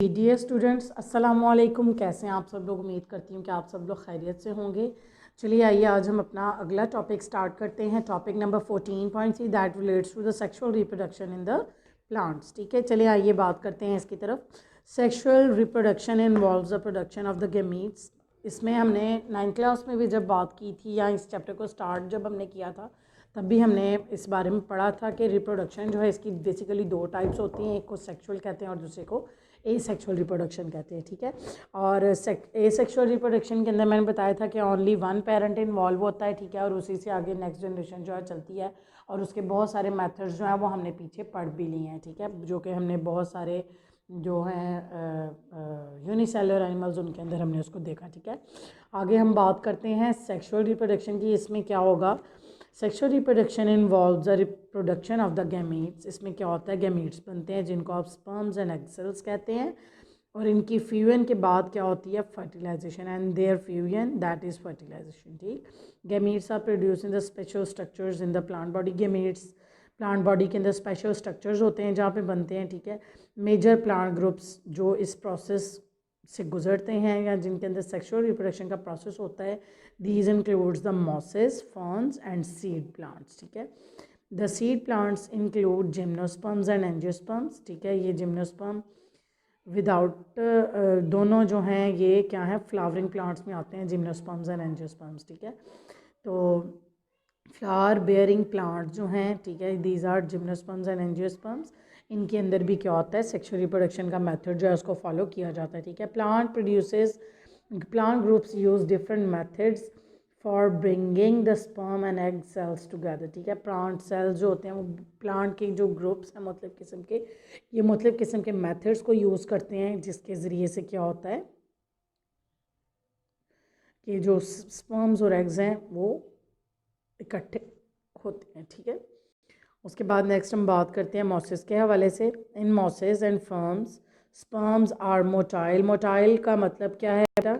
Dear students, अस्सलाम वालेकुम। कैसे हैं आप सब लोग? उम्मीद करती हूँ कि आप सब लोग खैरियत से होंगे। चलिए आइए आज हम अपना अगला टॉपिक स्टार्ट करते हैं। Topic number 14.3 that relates to the sexual reproduction in the plants. ठीक है, चलिए आइए बात करते हैं इसकी तरफ। Sexual reproduction involves the production of the gametes. इसमें हमने 9th क्लास में भी जब बात की थी, या इस चैप्टर को स्टार्ट जब हमने किया था तब भी हमने इस बारे में पढ़ा था कि रिप्रोडक्शन जो है इसकी बेसिकली दो टाइप्स होती हैं। एक को सेक्सुअल कहते हैं और दूसरे को ए सेक्शुअल रिप्रोडक्शन कहते हैं। ठीक है, और ए सेक्शुअल रिप्रोडक्शन के अंदर मैंने बताया था कि ओनली वन पेरेंट इन्वॉल्व होता है। ठीक है, और उसी से आगे नेक्स्ट जनरेशन जो है चलती है, और उसके बहुत सारे मेथड्स जो हैं वो हमने पीछे पढ़ भी लिए हैं। ठीक है, जो कि हमने बहुत सारे जो हैं यूनिसेलुलर एनिमल्स उनके अंदर हमने उसको देखा। ठीक है, आगे हम बात करते हैं सेक्शुअल रिप्रोडक्शन की। इसमें क्या होगा? Sexual reproduction involves the reproduction of the gametes. इसमें क्या होता है? गैमीट्स बनते हैं जिनको आप स्पर्म्स एंड एग सेल्स कहते हैं, और इनकी फ्यूजन के बाद क्या होती है? Fertilisation, and their fusion that is fertilisation. ठीक, gametes are produce in the special structures in the plant body. Gametes plant body के अंदर स्पेशल स्ट्रक्चर्स होते हैं जहाँ पे बनते हैं। ठीक है, मेजर प्लांट ग्रुप्स जो इस प्रोसेस से गुजरते हैं या जिनके अंदर सेक्सुअल रिप्रोडक्शन का प्रोसेस होता है, these includes the mosses, ferns and seed plants. ठीक है, the seed plants include gymnosperms and angiosperms. ठीक है, ये जिम्नोस्पर्म विदाउट दोनों जो हैं ये क्या है? फ्लावरिंग प्लांट्स में आते हैं, जिम्नोस्पर्म्स एंड एंजियोस्पर्म्स। ठीक है, तो फ्लावर बेयरिंग प्लांट जो हैं, ठीक है, these are gymnosperms and angiosperms. इनके अंदर भी क्या होता है? सेक्सुअल रिप्रोडक्शन का मेथड जो है उसको फॉलो किया जाता है। ठीक है, plant groups use different methods for bringing the sperm and egg cells together. ठीक है, प्लांट सेल्स जो होते हैं वो प्लांट के जो ग्रुप्स हैं मतलब किस्म के, ये मतलब किस्म के मेथड्स को यूज़ करते हैं जिसके ज़रिए से क्या होता है कि जो स्पर्म्स और एग्स हैं वो इकट्ठे होते हैं। ठीक है, उसके बाद नेक्स्ट हम बात करते हैं मॉसेस के हवाले से। In mosses and ferns sperms are motile. Motile का मतलब क्या है बेटा?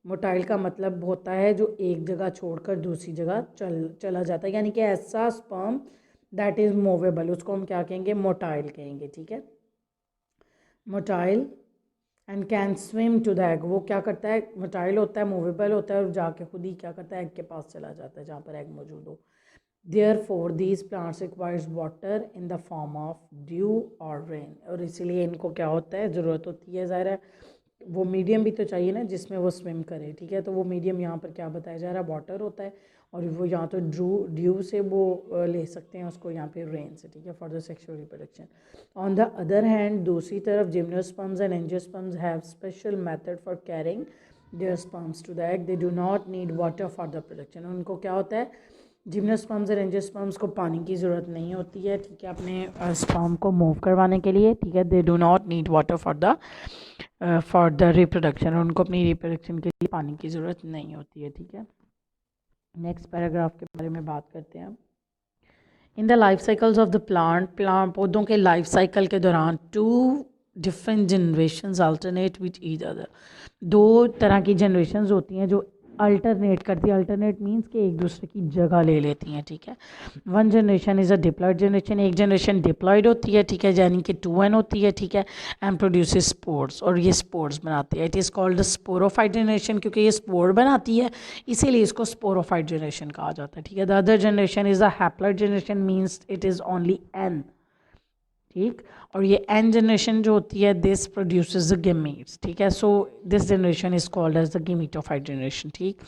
मोटाइल का मतलब होता है जो एक जगह छोड़कर दूसरी जगह चला जाता है, यानी कि ऐसा स्पर्म दैट इज़ मूवेबल, उसको हम क्या कहेंगे? मोटाइल कहेंगे। ठीक है, motile and can swim to the egg. वो क्या करता है? मोटाइल होता है, मूवेबल होता है, और जाके खुद ही क्या करता है? एग के पास चला जाता है जहाँ पर एग मौजूद हो। Therefore, these plants requires water in the form of dew or rain। और इसीलिए इनको क्या होता है? ज़रूरत होती है, ज़ाहिर है वो मीडियम भी तो चाहिए ना जिसमें वो स्विम करे। ठीक है, तो वो मीडियम यहाँ पर क्या बताया जा रहा है? वाटर होता है, और वो यहाँ तो ड्यू से वो ले सकते हैं उसको, यहाँ पे रेन से। ठीक है, for the sexual reproduction. On the other hand, दूसरी तरफ gymnosperms and angiosperms have special method for carrying their sperms to the egg. They do not need water for the production. उनको क्या होता है? जिम्नोस्पर्म्स और एंजियोस्पर्म्स को पानी की ज़रूरत नहीं होती है। ठीक है, अपने स्पर्म को मूव करवाने के लिए। ठीक है, दे do not need water for the reproduction. उनको अपनी रिप्रोडक्शन के लिए पानी की ज़रूरत नहीं होती है। ठीक है, नेक्स्ट पैराग्राफ के बारे में बात करते हैं। In the life cycles of the plant पौधों के लाइफ साइकिल के दौरान two different generations alternate with each other. दो तरह की जनरेशन्स होती हैं जो अल्टरनेट करती है। अल्टरनेट मीन्स कि एक दूसरे की जगह ले लेती हैं। ठीक है, one generation is a diploid generation. एक जनरेशन डिप्लॉयड होती है, ठीक है, यानी कि 2n होती है। ठीक है, एंड प्रोड्यूसेस स्पोर्स, और ये स्पोर्स बनाती है। It is called the sporophyte generation, क्योंकि ये स्पोर बनाती है इसीलिए इसको स्पोरोफाइट जनरेशन कहा जाता है। ठीक है, the other generation is a haploid generation, means it is only n। ठीक, और ये n जनरेशन जो होती है दिस प्रोड्यूसेस द गेमीट्स। ठीक है, so this generation is called as the gametophyte generation. ठीक,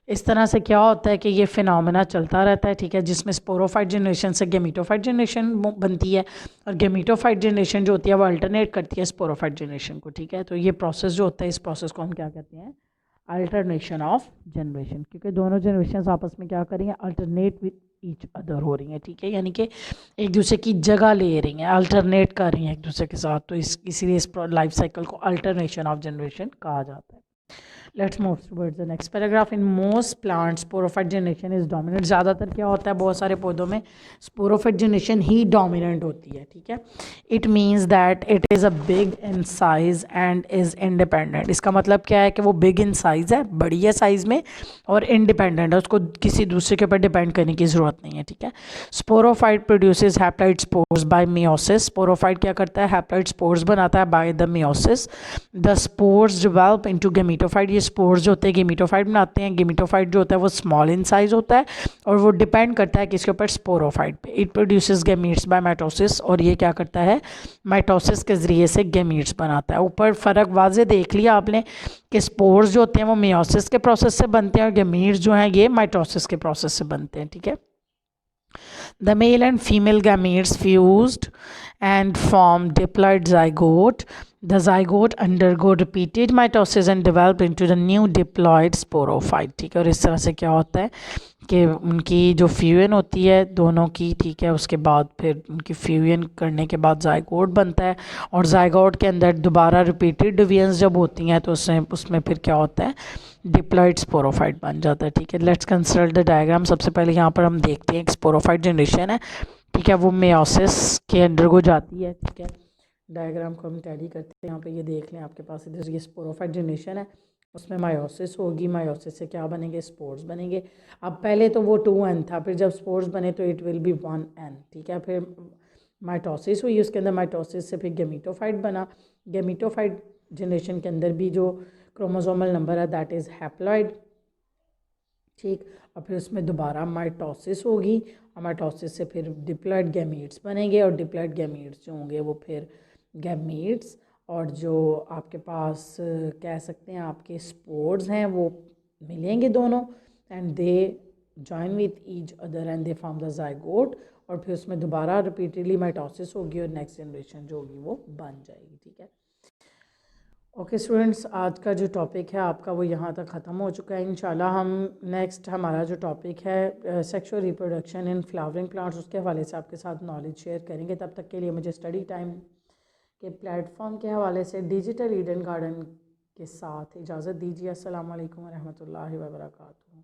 इस तरह से क्या होता है कि ये फिनोमेना चलता रहता है। ठीक है, जिसमें स्पोरोफाइट जनरेशन से गेमीटोफाइट जनरेशन बनती है, और गेमीटोफाइट जनरेशन जो होती है वो अल्टरनेट करती है स्पोरोफाइट जनरेशन को। ठीक है, तो ये प्रोसेस जो होता है इस प्रोसेस को हम क्या कहते हैं? अल्टरनेशन ऑफ जनरेशन, क्योंकि दोनों जनरेशन आपस में क्या करेंगे? अल्टरनेट विद ईच अदर हो रही हैं। ठीक है, यानी कि एक दूसरे की जगह ले रही हैं, अल्टरनेट कर रही हैं एक दूसरे के साथ। तो इसीलिए इस लाइफ साइकिल को अल्टरनेशन ऑफ जनरेशन कहा जाता है। Let's move towards the next paragraph. In most plants sporophyte generation is dominant. ज़्यादातर क्या होता है, बहुत सारे पौधों में स्पोरोफाइट जनरेशन ही डोमिनेंट होती है. ठीक है. It means that it is a big in size and is independent. इसका मतलब क्या है कि वो बिग इन साइज़ है, बड़ी है साइज़ में, और इंडिपेंडेंट है, उसको किसी दूसरे के ऊपर डिपेंड करने की ज़रूरत नहीं है. ठीक है. Sporophyte produces haploid spores bye meiosis. Sporophyte क्या करता है, हैप्लॉइड स्पोर्स बनाता है by the meiosis. The spores develop into gametophyte. ये स्पोर्स जो होते हैं गेमीटोफाइट बनाते हैं. गेमीटोफाइट जो होता है वो स्मॉल इन साइज होता है और वो डिपेंड करता है किसके ऊपर, स्पोरोफाइट पे. It produces gametes by mitosis. और ये क्या करता है, माइटोसिस के ज़रिए से गेमीट्स बनाता है. ऊपर फ़र्क वाजे देख लिया आपने कि स्पोर्स जो होते हैं वो मियोसिस के प्रोसेस से बनते हैं और गेमीट्स जो हैं ये माइटोसिस के प्रोसेस से बनते हैं. ठीक है. The male and female gametes fused and form diploid zygote. The zygote undergo repeated mitosis and develop into the new diploid sporophyte. ठीक है. और इस तरह से क्या होता है कि उनकी जो फ्यूजन होती है दोनों की, ठीक है, उसके बाद फिर उनकी फ्यूजन करने के बाद जाइगोट बनता है. और जाइगोट के अंदर दोबारा रिपीटेड डिवीजन्स जब होती हैं तो उसमें फिर क्या होता है, डिप्लॉइड स्पोरोफाइट बन जाता है. ठीक है. Let's consider the diagram. सबसे पहले यहाँ पर हम देखते हैं एक स्पोरोफाइट जनरेशन है. ठीक है. वो मेयोसिस के अंडर को जाती है. ठीक है. डायग्राम को हम टैली करते हैं. यहाँ पे ये देख लें आपके पास इधर ये स्पोरोफाइट जनरेशन है, उसमें मायोसिस होगी. मायोसिस से क्या बनेंगे, स्पोर्स बनेंगे. अब पहले तो वो 2n था, फिर जब स्पोर्स बने तो इट विल बी 1n. ठीक है. फिर माइटोसिस हुई, उसके अंदर माइटोसिस से फिर गेमीटोफाइट बना. गेमीटोफाइट जनरेशन के अंदर भी जो क्रोमोसोमल नंबर है दैट इज़ हैप्लॉइड. ठीक. और फिर उसमें दोबारा माइटोसिस होगी और माइटोसिस से फिर डिप्लॉइड गैमीट्स बनेंगे और डिप्लॉइड गैमीट्स जो होंगे वो फिर गैमीट्स और जो आपके पास कह सकते हैं आपके स्पोर्स हैं वो मिलेंगे दोनों and they join with each other and they form the zygote. और फिर उसमें दोबारा रिपीटेडली माइटोसिस होगी और नेक्स्ट जनरेशन जो होगी वो बन जाएगी. ठीक है. ओके स्टूडेंट्स, आज का जो टॉपिक है आपका वो यहाँ तक ख़त्म हो चुका है. इंशाल्लाह हम नेक्स्ट हमारा जो टॉपिक है sexual reproduction in flowering plants, उसके हवाले से आपके साथ नॉलेज शेयर करेंगे. तब तक के लिए मुझे स्टडी टाइम के प्लेटफॉर्म के हवाले से डिजिटल ईडन गार्डन के साथ इजाज़त दीजिए. अस्सलाम वालेकुम व रहमतुल्लाहि व बरकातुहू.